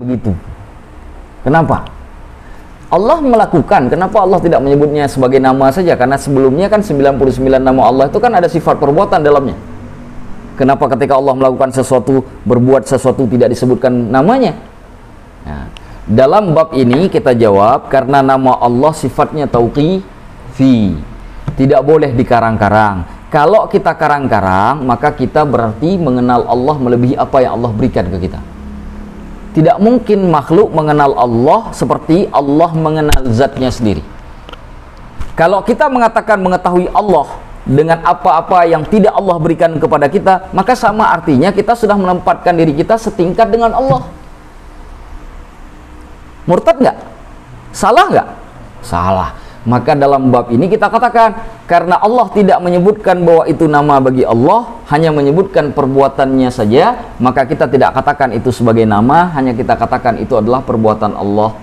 Begitu. Kenapa? Allah melakukan, kenapa Allah tidak menyebutnya sebagai nama saja? Karena sebelumnya kan 99 nama Allah itu kan ada sifat perbuatan dalamnya. Kenapa ketika Allah melakukan sesuatu, berbuat sesuatu tidak disebutkan namanya? Nah, dalam bab ini kita jawab, karena nama Allah sifatnya tauqifi, tidak boleh dikarang-karang. Kalau kita karang-karang, maka kita berarti mengenal Allah melebihi apa yang Allah berikan ke kita. Tidak mungkin makhluk mengenal Allah seperti Allah mengenal zatnya sendiri. Kalau kita mengatakan mengetahui Allah dengan apa-apa yang tidak Allah berikan kepada kita, maka sama artinya kita sudah menempatkan diri kita setingkat dengan Allah. Murtad nggak? Salah nggak? Salah. Maka dalam bab ini kita katakan, karena Allah tidak menyebutkan bahwa itu nama bagi Allah, hanya menyebutkan perbuatannya saja, maka kita tidak katakan itu sebagai nama, hanya kita katakan itu adalah perbuatan Allah.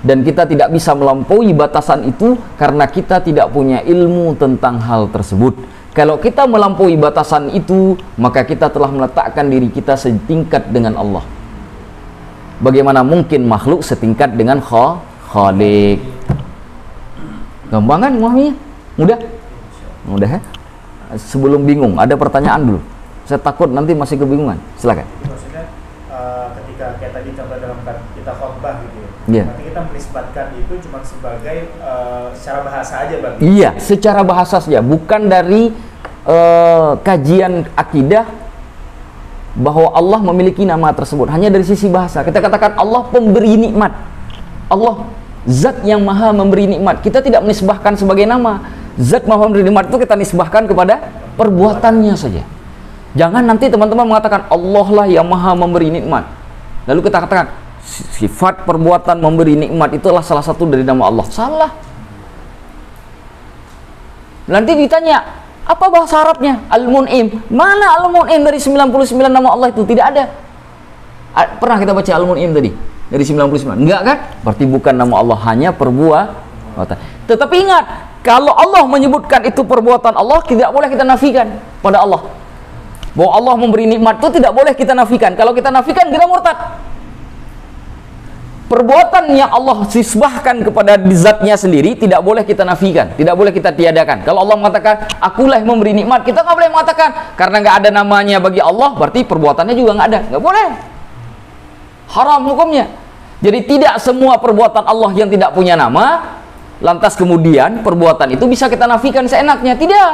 Dan kita tidak bisa melampaui batasan itu karena kita tidak punya ilmu tentang hal tersebut. Kalau kita melampaui batasan itu, maka kita telah meletakkan diri kita setingkat dengan Allah. Bagaimana mungkin makhluk setingkat dengan Khalik? Gampang kan memahaminya? Mudah? Mudah ya? Sebelum bingung, ada pertanyaan dulu. Saya takut nanti masih kebingungan. Silakan. Maksudnya ketika kayak tadi contoh dalam kita khotbah gitu ya. Yeah. Nanti kita menisbatkan itu cuma sebagai secara bahasa aja Bang. Iya, secara bahasa saja, bukan dari kajian akidah bahwa Allah memiliki nama tersebut. Hanya dari sisi bahasa. Kita katakan Allah pemberi nikmat. Allah Zat yang maha memberi nikmat. Kita tidak menisbahkan sebagai nama. Zat maha memberi nikmat itu kita nisbahkan kepada perbuatannya saja. Jangan nanti teman-teman mengatakan Allah lah yang maha memberi nikmat, lalu kita katakan sifat perbuatan memberi nikmat itulah salah satu dari nama Allah. Salah. Nanti ditanya, apa bahasa Arabnya? Al-Mun'im. Mana Al-Mun'im dari 99 nama Allah itu? Tidak ada. Pernah kita baca Al-Mun'im tadi? Dari 99, enggak kan? Berarti bukan nama Allah, hanya perbuatan. Tetapi ingat, kalau Allah menyebutkan itu perbuatan Allah, tidak boleh kita nafikan pada Allah. Bahwa Allah memberi nikmat itu tidak boleh kita nafikan. Kalau kita nafikan, kita murtad. Perbuatan yang Allah sisbahkan kepada zatnya sendiri tidak boleh kita nafikan, tidak boleh kita tiadakan. Kalau Allah mengatakan akulah yang memberi nikmat, kita nggak boleh mengatakan karena nggak ada namanya bagi Allah, berarti perbuatannya juga nggak ada. Nggak boleh. Haram hukumnya. Jadi tidak semua perbuatan Allah yang tidak punya nama, lantas kemudian perbuatan itu bisa kita nafikan seenaknya. Tidak.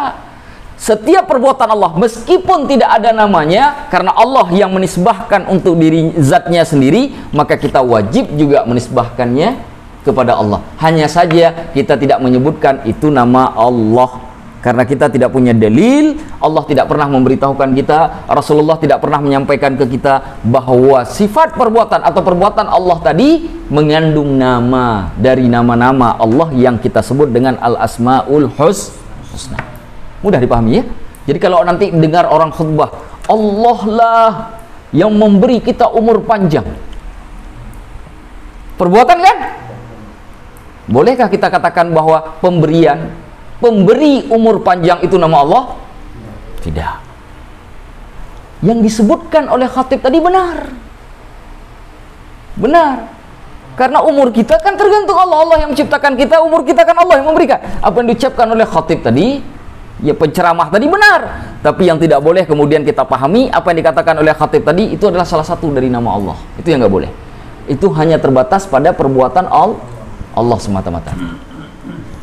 Setiap perbuatan Allah meskipun tidak ada namanya, karena Allah yang menisbahkan untuk diri zatnya sendiri, maka kita wajib juga menisbahkannya kepada Allah. Hanya saja kita tidak menyebutkan itu nama Allah, karena kita tidak punya dalil. Allah tidak pernah memberitahukan kita, Rasulullah tidak pernah menyampaikan ke kita bahwa sifat perbuatan atau perbuatan Allah tadi mengandung nama dari nama-nama Allah yang kita sebut dengan Al-Asma'ul Husna. Mudah dipahami ya? Jadi kalau nanti dengar orang khutbah, Allah lah yang memberi kita umur panjang. Perbuatan kan? Bolehkah kita katakan bahwa pemberi umur panjang itu nama Allah? Tidak. Yang disebutkan oleh khatib tadi benar. Benar. Karena umur kita kan tergantung Allah. Allah yang menciptakan kita, umur kita kan Allah yang memberikan. Apa yang diucapkan oleh khatib tadi, ya penceramah tadi benar. Tapi yang tidak boleh kemudian kita pahami apa yang dikatakan oleh khatib tadi itu adalah salah satu dari nama Allah. Itu yang nggak boleh. Itu hanya terbatas pada perbuatan Allah semata-mata.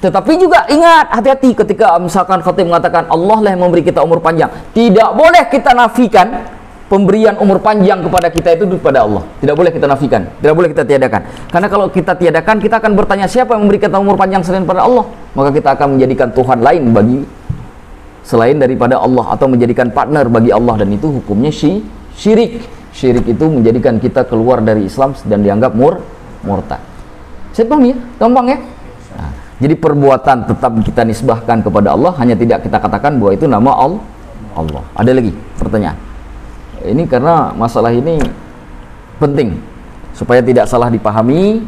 Tetapi juga ingat, hati-hati ketika misalkan khatib mengatakan Allah lah yang memberi kita umur panjang. Tidak boleh kita nafikan pemberian umur panjang kepada kita itu kepada Allah. Tidak boleh kita nafikan, tidak boleh kita tiadakan. Karena kalau kita tiadakan, kita akan bertanya siapa yang memberi kita umur panjang selain pada Allah. Maka kita akan menjadikan Tuhan lain bagi selain daripada Allah, atau menjadikan partner bagi Allah, dan itu hukumnya syirik. Syirik itu menjadikan kita keluar dari Islam dan dianggap murtad. Saya paham ya? Gampang ya? Nah, jadi perbuatan tetap kita nisbahkan kepada Allah, hanya tidak kita katakan bahwa itu nama Allah. Ada lagi pertanyaan? Ini karena masalah ini penting supaya tidak salah dipahami,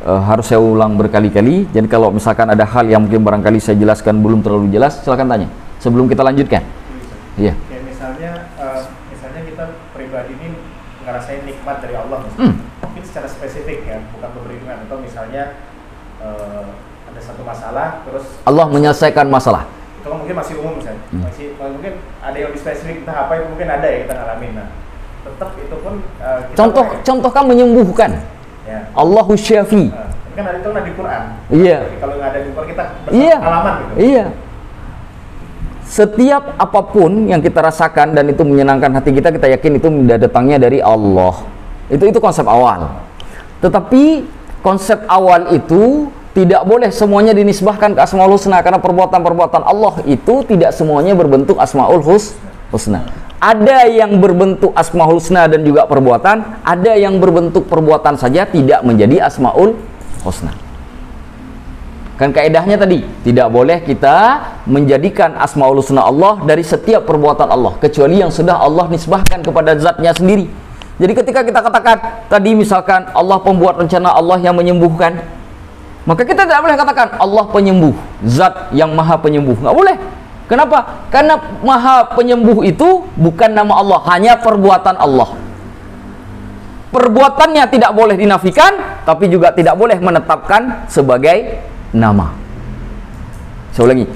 harus saya ulang berkali-kali. Jadi kalau misalkan ada hal yang mungkin barangkali saya jelaskan belum terlalu jelas, silakan tanya sebelum kita lanjutkan. Iya. Kayak misalnya kita pribadi ini ngerasain nikmat dari Allah. mungkin secara spesifik ya, bukan berlindungan, atau misalnya ada satu masalah terus Allah menyelesaikan masalah. Itu kan mungkin masih umum misalnya. Mungkin ada yang lebih spesifik, entah apa itu mungkin ada ya kita ngalamin. Nah, tetap itu pun kita Contohkan menyembuhkan. Ya. Allahu syafi. Tapi kan ada itu kan di Quran. Iya. Tapi kalau nggak ada di Quran kita Iya. pengalaman gitu. Iya. Setiap apapun yang kita rasakan dan itu menyenangkan hati kita, kita yakin itu datangnya dari Allah. Itu konsep awal. Tetapi konsep awal itu tidak boleh semuanya dinisbahkan ke Asmaul Husna, karena perbuatan-perbuatan Allah itu tidak semuanya berbentuk Asmaul Husna. Ada yang berbentuk Asmaul Husna dan juga perbuatan, ada yang berbentuk perbuatan saja tidak menjadi Asmaul Husna. Kan kaedahnya tadi, tidak boleh kita menjadikan Asmaul Husna Allah dari setiap perbuatan Allah, kecuali yang sudah Allah nisbahkan kepada zatnya sendiri. Jadi ketika kita katakan tadi misalkan Allah pembuat rencana, Allah yang menyembuhkan, maka kita tidak boleh katakan Allah penyembuh, zat yang maha penyembuh. Nggak boleh. Kenapa? Karena maha penyembuh itu bukan nama Allah, hanya perbuatan Allah. Perbuatannya tidak boleh dinafikan, tapi juga tidak boleh menetapkan sebagai nama. Saya ulangi,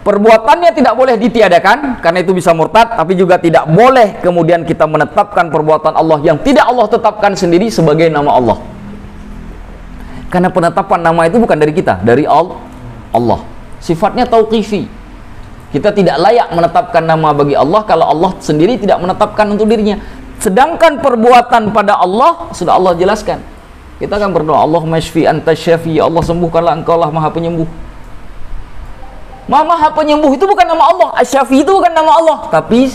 perbuatannya tidak boleh ditiadakan, karena itu bisa murtad, tapi juga tidak boleh kemudian kita menetapkan perbuatan Allah yang tidak Allah tetapkan sendiri sebagai nama Allah. Karena penetapan nama itu bukan dari kita, dari Allah. Sifatnya tauqifi. Kita tidak layak menetapkan nama bagi Allah kalau Allah sendiri tidak menetapkan untuk dirinya. Sedangkan perbuatan pada Allah sudah Allah jelaskan. Kita akan berdoa, Allahumma syfi anta syafi, ya Allah sembuhkanlah, engkau lah maha penyembuh. Maha penyembuh itu bukan nama Allah, Asy-Syafi itu bukan nama Allah, tapi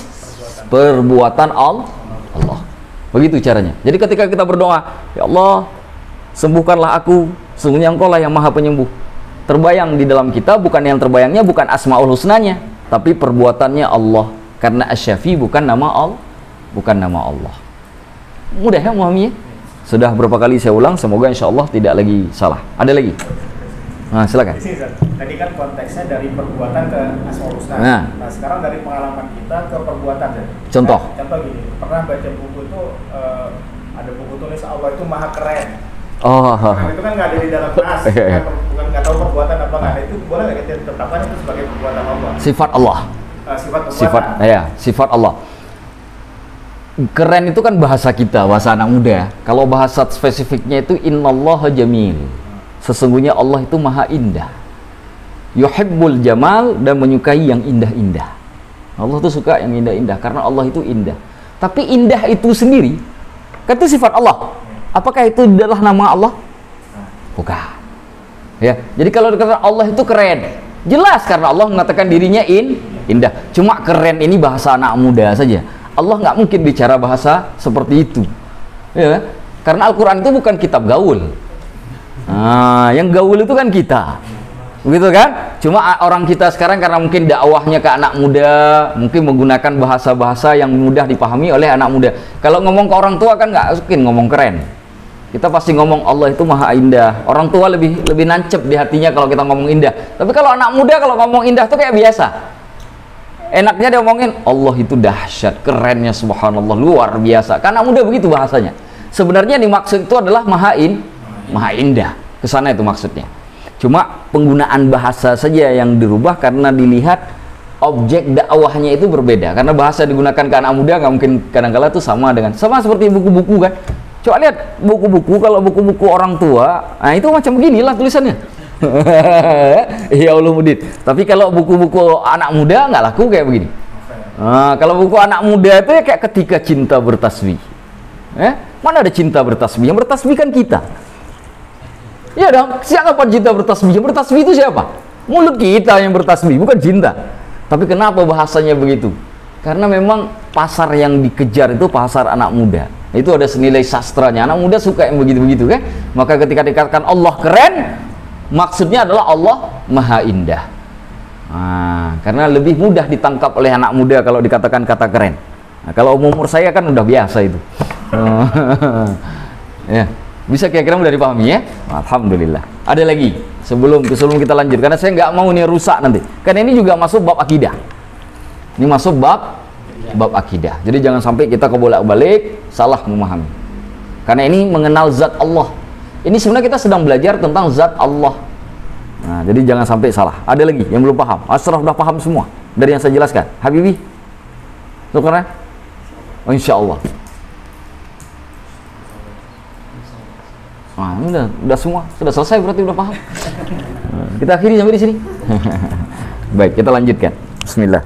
perbuatan Allah. Begitu caranya. Jadi ketika kita berdoa, ya Allah sembuhkanlah aku, sesungguhnya engkau lah yang maha penyembuh. Terbayang di dalam kita, bukan yang terbayangnya bukan Asmaul Husnanya, tapi perbuatannya Allah. Karena Asy-Syafi bukan nama Allah, bukan nama Allah. Mudah ya memahaminya? Sudah berapa kali saya ulang, semoga insya Allah tidak lagi salah. Ada lagi? Nah, silakan. Di sini, tadi kan konteksnya dari perbuatan ke Asmaul Husna. Nah, sekarang dari pengalaman kita ke perbuatan. Contoh. Contoh gini, pernah baca buku itu ada buku tulis Allah itu maha keren. Oh, Nah, itu kan nggak ada di dalam nas, bukan nggak tahu perbuatan apa nggak ada, itu boleh nggak kita tetapkan itu sebagai perbuatan Allah? Sifat Allah. Sifat perbuatan. Sifat Allah. Keren itu kan bahasa kita, bahasa anak muda. Kalau bahasa spesifiknya itu innallaha jamil. Sesungguhnya Allah itu maha indah. Yuhibbul jamal, dan menyukai yang indah-indah. Allah tuh suka yang indah-indah karena Allah itu indah. Tapi indah itu sendiri kan itu sifat Allah. Apakah itu adalah nama Allah? Bukan. Ya, jadi kalau dikatakan Allah itu keren, jelas karena Allah mengatakan dirinya indah. Cuma keren ini bahasa anak muda saja. Allah nggak mungkin bicara bahasa seperti itu. Ya, karena Al-Qur'an itu bukan kitab gaul. Nah, yang gaul itu kan kita. Begitu kan? Cuma orang kita sekarang karena mungkin dakwahnya ke anak muda, mungkin menggunakan bahasa-bahasa yang mudah dipahami oleh anak muda. Kalau ngomong ke orang tua kan nggak mungkin ngomong keren. Kita pasti ngomong Allah itu maha indah. Orang tua lebih nancep di hatinya kalau kita ngomong indah. Tapi kalau anak muda kalau ngomong indah tuh kayak biasa. Enaknya dia ngomongin Allah itu dahsyat, kerennya subhanallah, luar biasa. Karena anak muda begitu bahasanya. Sebenarnya dimaksud itu adalah maha indah. Kesana itu maksudnya. Cuma penggunaan bahasa saja yang dirubah karena dilihat objek dakwahnya itu berbeda. Karena bahasa digunakan ke anak muda nggak mungkin kadang-kala itu sama seperti buku-buku kan. Coba lihat buku-buku, kalau buku-buku orang tua, nah itu macam beginilah tulisannya. Ya ulumuddin. Tapi kalau buku-buku anak muda nggak laku kayak begini. Nah, kalau buku anak muda itu ya kayak ketika cinta bertasbih. Mana ada cinta bertasbih? Yang bertasbih kan kita. Ya dong, siapa cinta bertasbih? Yang bertasbih itu siapa? Mulut kita yang bertasbih, bukan cinta. Tapi kenapa bahasanya begitu? Karena memang pasar yang dikejar itu pasar anak muda. Itu ada senilai sastranya. Anak muda suka yang begitu-begitu kan? Maka ketika dikatakan Allah keren, maksudnya adalah Allah maha indah. Nah, karena lebih mudah ditangkap oleh anak muda kalau dikatakan kata keren. Nah, kalau umur saya kan udah biasa itu. Ya, bisa kira-kira mudah dipahami ya? Alhamdulillah. Ada lagi sebelum kita lanjut, karena saya nggak mau ini rusak nanti. Karena ini juga masuk bab akidah. Ini masuk bab akidah. Jadi jangan sampai kita kebolak-balik salah memahami. Karena ini mengenal zat Allah. Ini sebenarnya kita sedang belajar tentang zat Allah. Nah, jadi jangan sampai salah. Ada lagi yang belum paham? Asraf udah paham semua dari yang saya jelaskan. Habibi, syukurnya? Oh, insya Allah. Nah, ini udah semua, sudah selesai berarti udah paham. Kita akhiri sampai di sini. Baik, kita lanjutkan. Bismillah.